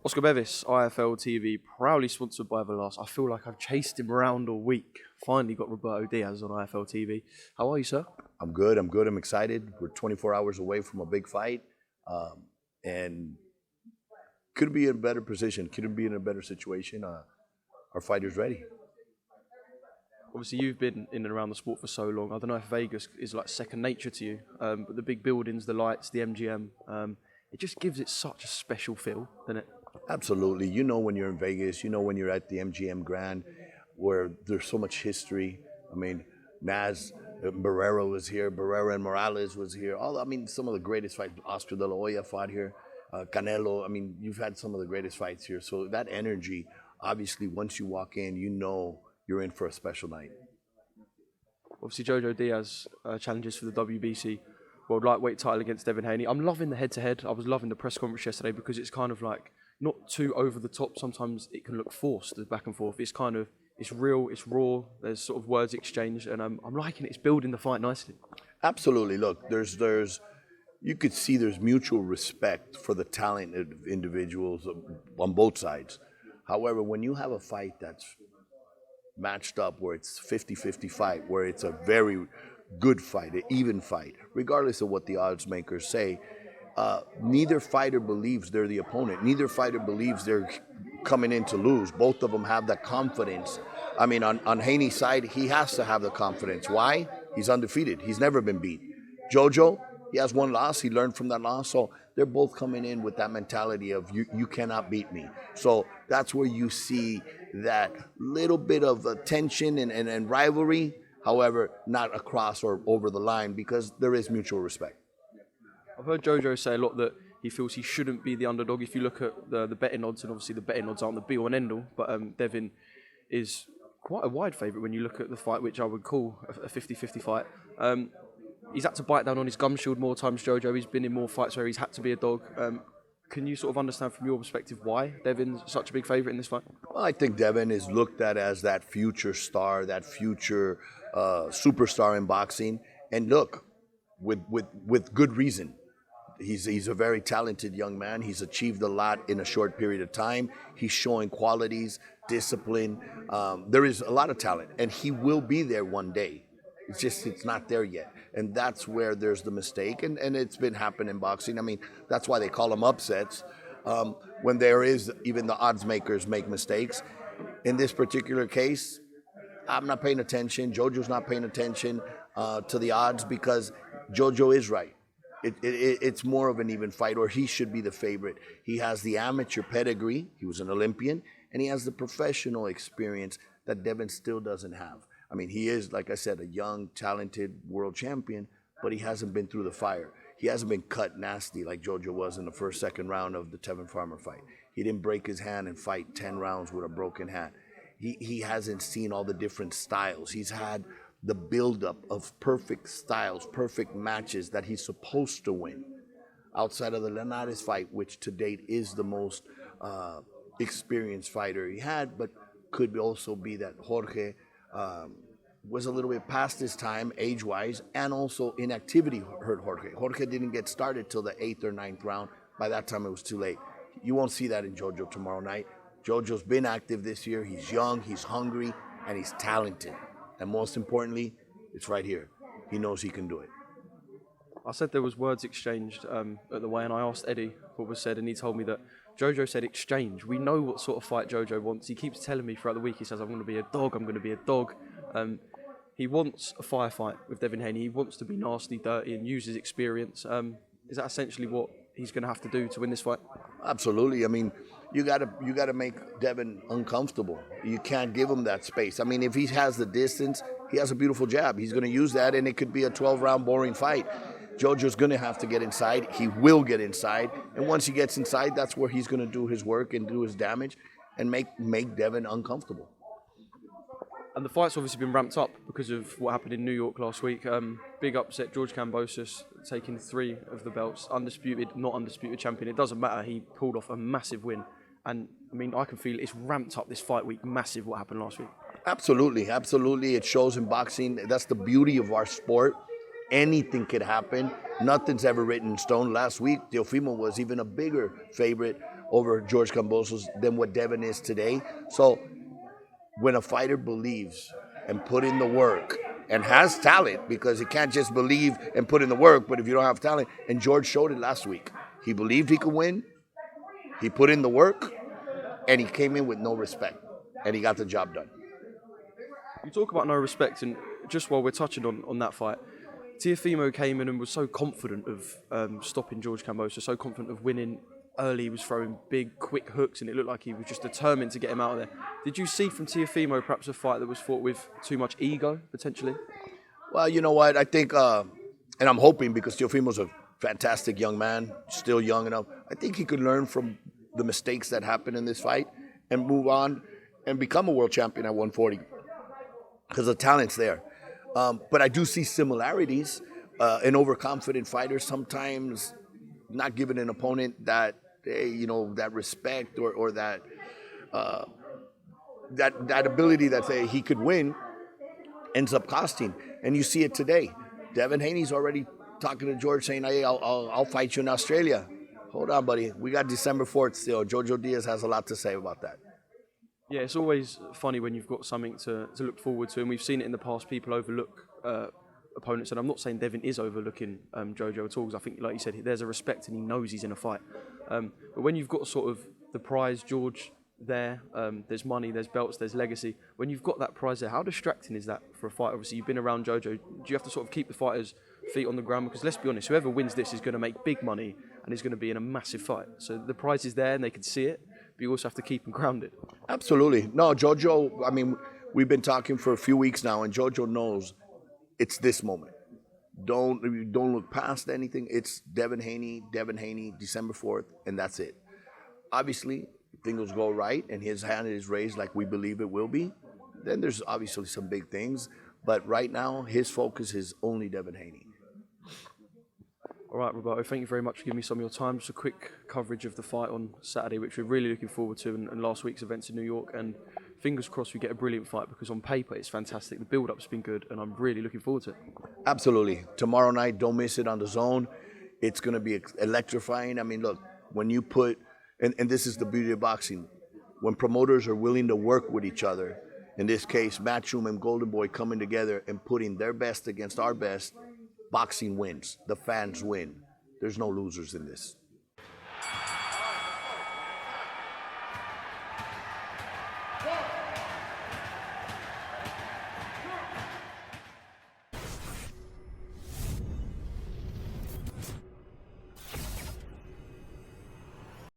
Oscar Bevis, IFL TV, proudly sponsored by Everlast. I feel like I've chased him around all week. Finally got Roberto Diaz on IFL TV. How are you, sir? I'm good. I'm excited. We're 24 hours away from a big fight, and couldn't be in a better position. Couldn't be in a better situation. Our fighter's ready. Obviously, you've been in and around the sport for so long. I don't know if Vegas is like second nature to you, but the big buildings, the lights, the MGM, it just gives it such a special feel, doesn't it? Absolutely. You know when you're in Vegas, you know when you're at the MGM Grand, where there's so much history. I mean, Naz Barrera was here, Barrera and Morales was here. Some of the greatest fights. Oscar De La Hoya fought here, Canelo. I mean, you've had some of the greatest fights here. So that energy, obviously, once you walk in, you know you're in for a special night. Obviously, Jojo Diaz challenges for the WBC World Lightweight title against Devin Haney. I'm loving the head-to-head. I was loving the press conference yesterday because it's kind of like not too over the top. Sometimes it can look forced, the back and forth. It's kind of, it's real, it's raw. There's sort of words exchanged, and I'm liking it. It's building the fight nicely. Absolutely. Look, you could see there's mutual respect for the talented individuals on both sides. However, when you have a fight that's matched up where it's 50-50 fight, where it's a very good fight, an even fight, regardless of what the odds makers say, neither fighter believes they're the opponent. Neither fighter believes they're coming in to lose. Both of them have that confidence. I mean, on Haney's side, he has to have the confidence. Why? He's undefeated. He's never been beat. Jojo, he has one loss. He learned from that loss. So they're both coming in with that mentality of you cannot beat me. So that's where you see that little bit of tension and rivalry, however, not across or over the line, because there is mutual respect. I've heard Jojo say a lot that he feels he shouldn't be the underdog. If you look at the betting odds, and obviously the betting odds aren't the be-all and end-all, but Devin is quite a wide favourite when you look at the fight, which I would call a 50-50 fight. He's had to bite down on his gum shield more times, Jojo. He's been in more fights where he's had to be a dog. Can you sort of understand from your perspective why Devin's such a big favourite in this fight? Well, I think Devin is looked at as that future star, that future superstar in boxing. And look, with good reason. He's a very talented young man. He's achieved a lot in a short period of time. He's showing qualities, discipline. There is a lot of talent, and he will be there one day. It's not there yet. And that's where there's the mistake, and it's been happening in boxing. I mean, that's why they call them upsets. When there is, even the odds makers make mistakes. In this particular case, I'm not paying attention. Jojo's not paying attention to the odds because Jojo is right. It's more of an even fight, or he should be the favorite. He has the amateur pedigree. He was an Olympian, and he has the professional experience that Devin still doesn't have. I mean, he is, like I said, a young, talented world champion, but he hasn't been through the fire. He hasn't been cut nasty like Jojo was in the second round of the Tevin Farmer fight. He didn't break his hand and fight 10 rounds with a broken hand. He hasn't seen all the different styles. He's had the buildup of perfect styles, perfect matches that he's supposed to win. Outside of the Linares fight, which to date is the most experienced fighter he had, but could also be that Jorge was a little bit past his time age-wise, and also inactivity hurt Jorge. Jorge didn't get started till the 8th or 9th round. By that time, it was too late. You won't see that in Jojo tomorrow night. Jojo's been active this year. He's young, he's hungry, and he's talented. And most importantly, it's right here. He knows he can do it. I said there was words exchanged at the weigh, and I asked Eddie what was said, and he told me that Jojo said exchange. We know what sort of fight Jojo wants. He keeps telling me throughout the week, he says, I'm going to be a dog, I'm going to be a dog. He wants a firefight with Devin Haney. He wants to be nasty, dirty, and use his experience. Is that essentially what he's going to have to do to win this fight? Absolutely. I mean, you gotta make Devin uncomfortable. You can't give him that space. I mean, if he has the distance, he has a beautiful jab. He's going to use that, and it could be a 12-round boring fight. Jojo's going to have to get inside. He will get inside, and once he gets inside, that's where he's going to do his work and do his damage and make Devin uncomfortable. And the fight's obviously been ramped up because of what happened in New York last week. Big upset, George Kambosos taking 3 of the belts, undisputed, not undisputed champion. It doesn't matter, he pulled off a massive win. And I mean, I can feel it's ramped up this fight week, massive what happened last week. Absolutely, absolutely. It shows in boxing. That's the beauty of our sport. anything could happen. Nothing's ever written in stone. Last week, Teofimo was even a bigger favorite over George Kambosos than what Devin is today. So when a fighter believes and put in the work and has talent, because he can't just believe and put in the work, but if you don't have talent, and George showed it last week. He believed he could win, he put in the work, and he came in with no respect, and he got the job done. You talk about no respect, and just while we're touching on that fight, Teofimo came in and was so confident of stopping George Kambosos, so confident of winning early. He was throwing big, quick hooks, and it looked like he was just determined to get him out of there. Did you see from Teofimo perhaps a fight that was fought with too much ego, potentially? Well, you know what? I think, and I'm hoping, because Teofimo's a fantastic young man, still young enough, I think he could learn from the mistakes that happened in this fight and move on and become a world champion at 140, because the talent's there. But I do see similarities. An overconfident fighter sometimes not giving an opponent that, that respect or that ability that he could win, ends up costing. And you see it today. Devin Haney's already talking to George, saying, "Hey, I'll fight you in Australia." Hold on, buddy. We got December 4th still. Jojo Diaz has a lot to say about that. Yeah, it's always funny when you've got something to look forward to, and we've seen it in the past. People overlook opponents, and I'm not saying Devin is overlooking Jojo at all, because I think, like you said, there's a respect and he knows he's in a fight. But when you've got sort of the prize, George, there, there's money, there's belts, there's legacy. When you've got that prize there, how distracting is that for a fight? Obviously, you've been around Jojo. Do you have to sort of keep the fighters' feet on the ground? Because let's be honest, whoever wins this is going to make big money and is going to be in a massive fight. So the prize is there and they can see it, but you also have to keep them grounded. Absolutely. No, Jojo, I mean, we've been talking for a few weeks now, and Jojo knows it's this moment. Don't look past anything. It's Devin Haney, December 4th, and that's it. Obviously, if things go right and his hand is raised like we believe it will be, then there's obviously some big things. But right now, his focus is only Devin Haney. All right, Roberto, thank you very much for giving me some of your time. Just a quick coverage of the fight on Saturday, which we're really looking forward to, and last week's events in New York. And fingers crossed we get a brilliant fight, because on paper it's fantastic. The build-up's been good, and I'm really looking forward to it. Absolutely. Tomorrow night, don't miss it on the Zone. It's going to be electrifying. I mean, look, when you put, and this is the beauty of boxing, when promoters are willing to work with each other, in this case, Matchroom and Golden Boy coming together and putting their best against our best, boxing wins. The fans win. There's no losers in this.